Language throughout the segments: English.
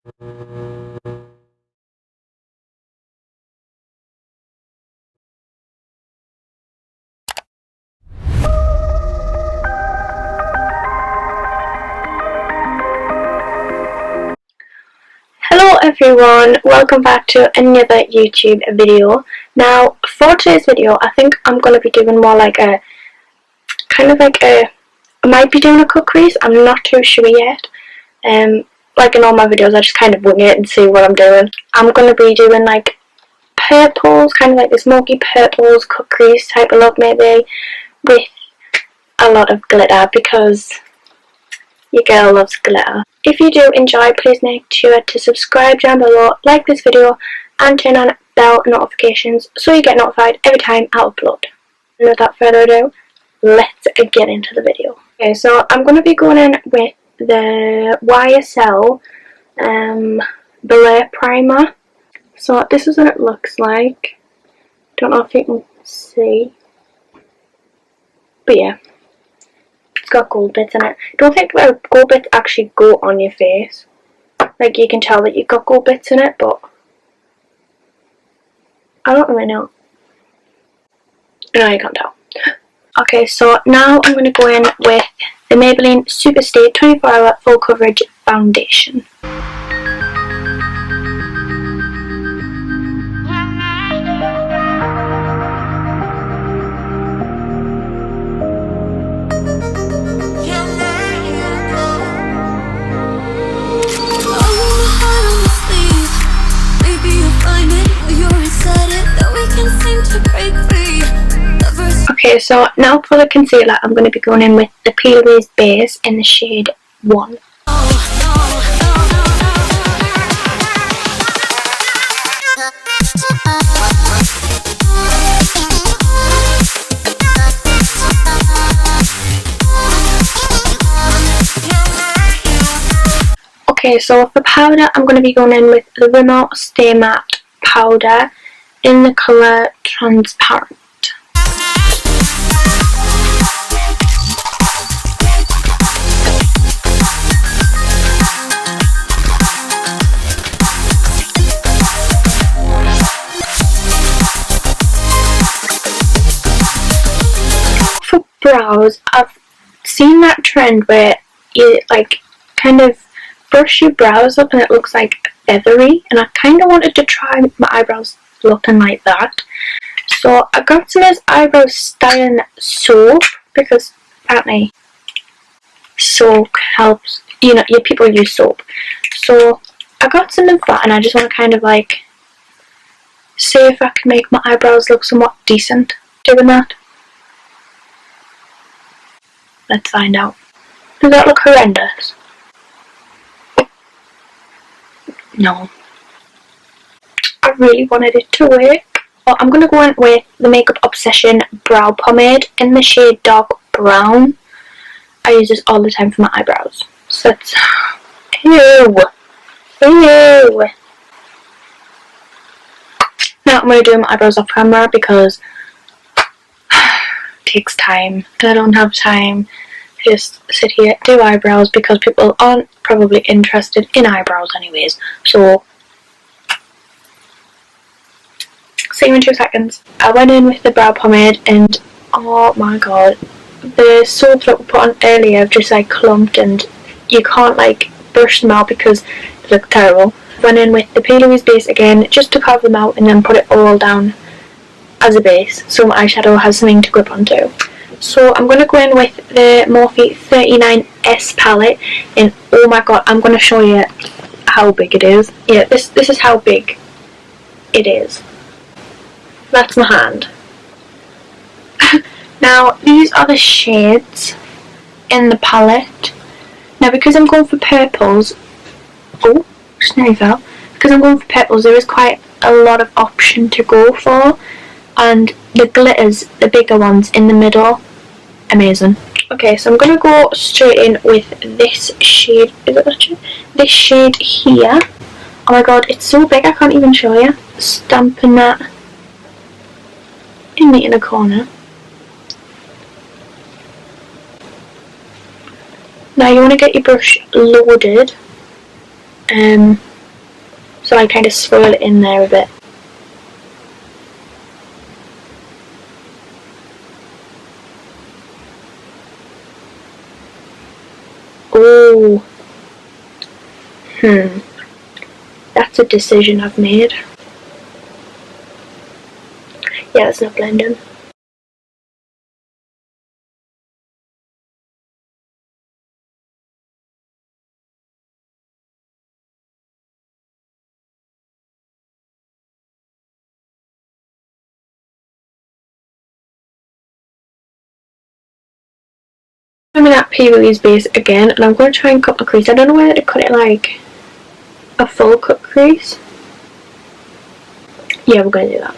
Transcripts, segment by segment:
Hello everyone, welcome back to another YouTube video. Now for today's video I think I'm going to be doing more like a I might be doing a cut crease, I'm not too sure yet. Like in all my videos I just kind of wing it and see what I'm doing. I'm going to be doing like purples, kind of like the smoky purples cut crease type of look maybe, with a lot of glitter because your girl loves glitter. If you do enjoy, please make sure to subscribe down below, like this video and turn on bell notifications so you get notified every time I upload. And without further ado, let's get into the video. Okay, so I'm going to be going in with the YSL Belay Primer. So this is what it looks like. Don't know if you can see. But yeah. It's got gold bits in it. Don't think the gold bits actually go on your face. Like you can tell that you've got gold bits in it, but I don't really know. No, you can't tell. Okay, so now I'm going to go in with the Maybelline Superstay 24-Hour Full Coverage Foundation. Okay, so now for the concealer, I'm going to be going in with the Louise base in the shade 1. Okay, so for powder, I'm going to be going in with the Rhimmel Stay Matte powder in the colour Transparent. For brows, I've seen that trend where you like kind of brush your brows up and it looks like feathery, and I kind of wanted to try my eyebrows looking like that. So I got some of this eyebrow styling soap because apparently soap helps, you know, your people use soap. So I got some of that and I just want to kind of like see if I can make my eyebrows look somewhat decent doing that. Let's find out. Does that look horrendous? No. I really wanted it to work. Well, I'm going to go in with the Makeup Obsession Brow Pomade in the shade Dark Brown. I use this all the time for my eyebrows. So it's... Ew! Ew! Now I'm going to do my eyebrows off camera because it takes time. I don't have time to just sit here and do eyebrows because people aren't probably interested in eyebrows anyways. So... see you in 2 seconds. I went in with the brow pomade and oh my god, the soap that we put on earlier just like clumped and you can't like brush them out because they look terrible. Went in with the Louise base again just to carve them out and then put it all down as a base so my eyeshadow has something to grip onto. So I'm going to go in with the Morphe 39S palette and oh my god, I'm going to show you how big it is. Yeah, this is how big it is. That's my hand. Now these are the shades in the palette. Now because I'm going for purples, oh, just nearly fell. Because I'm going for purples, there is quite a lot of option to go for, and the glitters, the bigger ones in the middle, amazing. Okay, so I'm gonna go straight in with this shade. Is it that shade? This shade here. Oh my god, it's so big I can't even show you. Stamping that in the inner corner. Now you want to get your brush loaded so I kind of swirl it in there a bit. Oh, that's a decision I've made. Yeah, it's not blending. I'm in that Louise base again, and I'm going to try and cut my crease. I don't know whether to cut it like a full cut crease. Yeah, we're going to do that.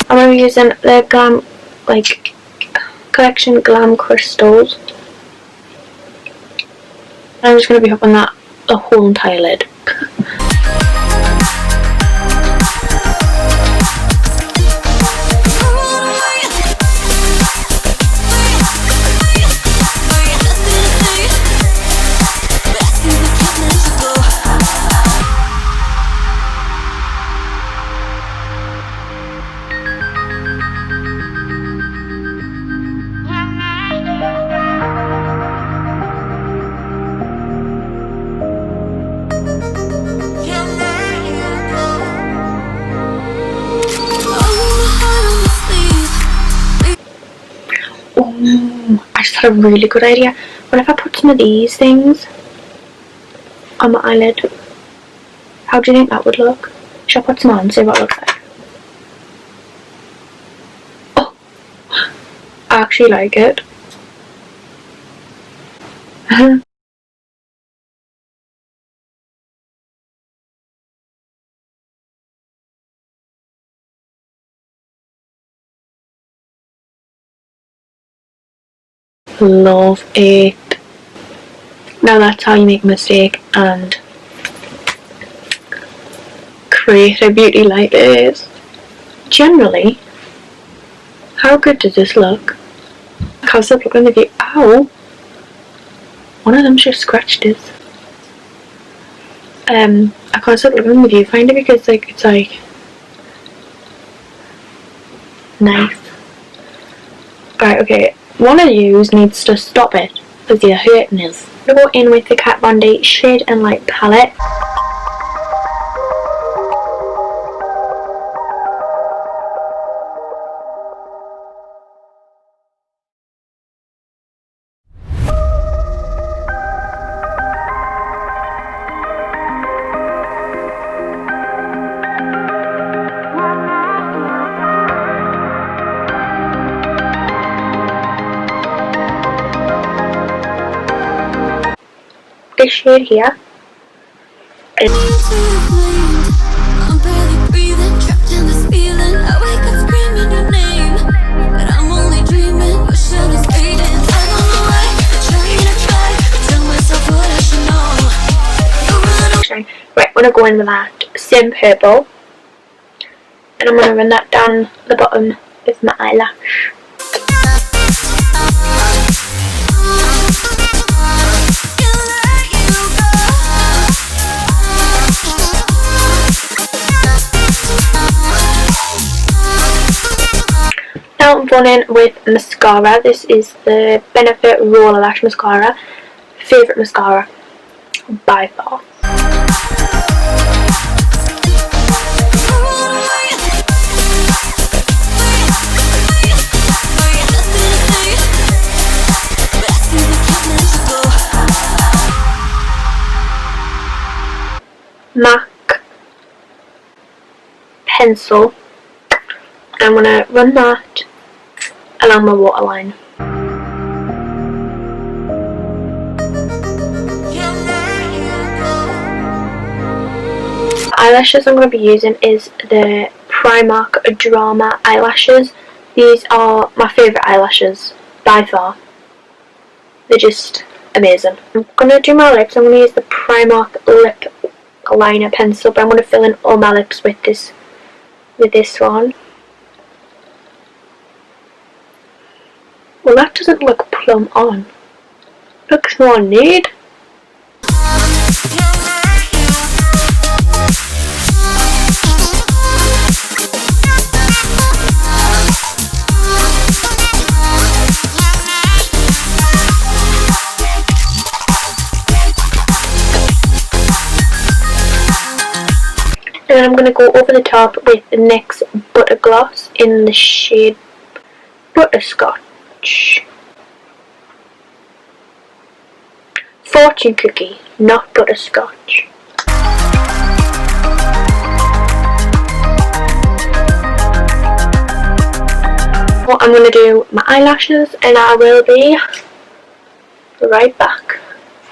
I'm going to be using the Glam, like, collection Glam crystals. I'm just going to be hopping that the whole entire lid. I just had a really good idea. What if I put some of these things on my eyelid? How do you think that would look? Should I put some on and see what it looks like? Oh, I actually like it. Love it. Now that's how you make a mistake and create a beauty like this. Generally, how good does this look? I can't stop looking at the view. Ow! One of them just scratched it. I can't stop looking at the viewfinder because like it's like nice. Right, okay. One of you needs to stop it because you're hurting us. I'm going to go in with the Kat Von D Shade and Light palette. This shade here is right, I'm going to go in with that same purple and I'm going to run that down the bottom with my eyelash. Now I'm going in with mascara. This is the Benefit Roller Lash Mascara. Favourite mascara. by far. M.A.C pencil. I'm going to run that along my waterline. Eyelashes I'm going to be using is the PRIMARK Drama eyelashes. These are my favourite eyelashes by far. They're just amazing. I'm going to do my lips. I'm going to use the PRIMARK lip liner pencil, but I'm going to fill in all my lips with this one. Well, that doesn't look plumb on. Looks more nude. And then I'm going to go over the top with the NYX Butter Gloss in the shade Butterscotch. Fortune Cookie, not Butterscotch. Well, I'm going to do my eyelashes and I will be right back.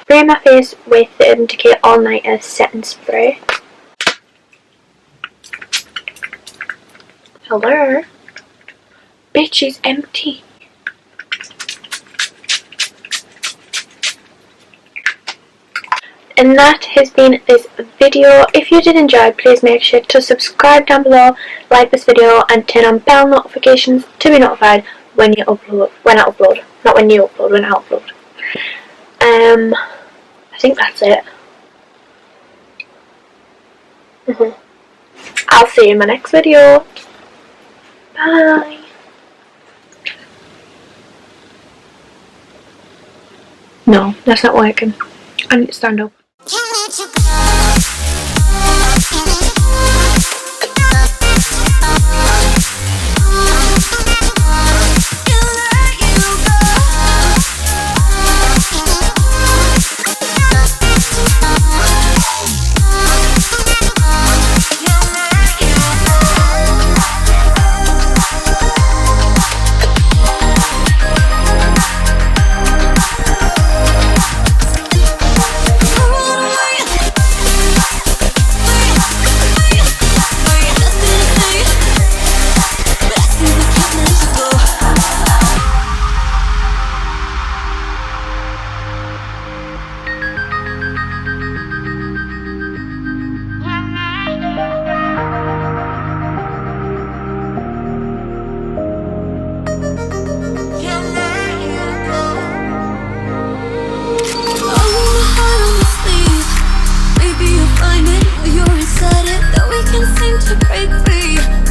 Spray my face with the Decay All Nighter setting spray. Hello? Bitch is empty. And that has been this video. If you did enjoy, please make sure to subscribe down below, like this video, and turn on bell notifications to be notified when I upload. Not when you upload, when I upload. I think that's it. I'll see you in my next video. Bye. No, that's not working. I need to stand up. You're inside it, that we can seem to break free.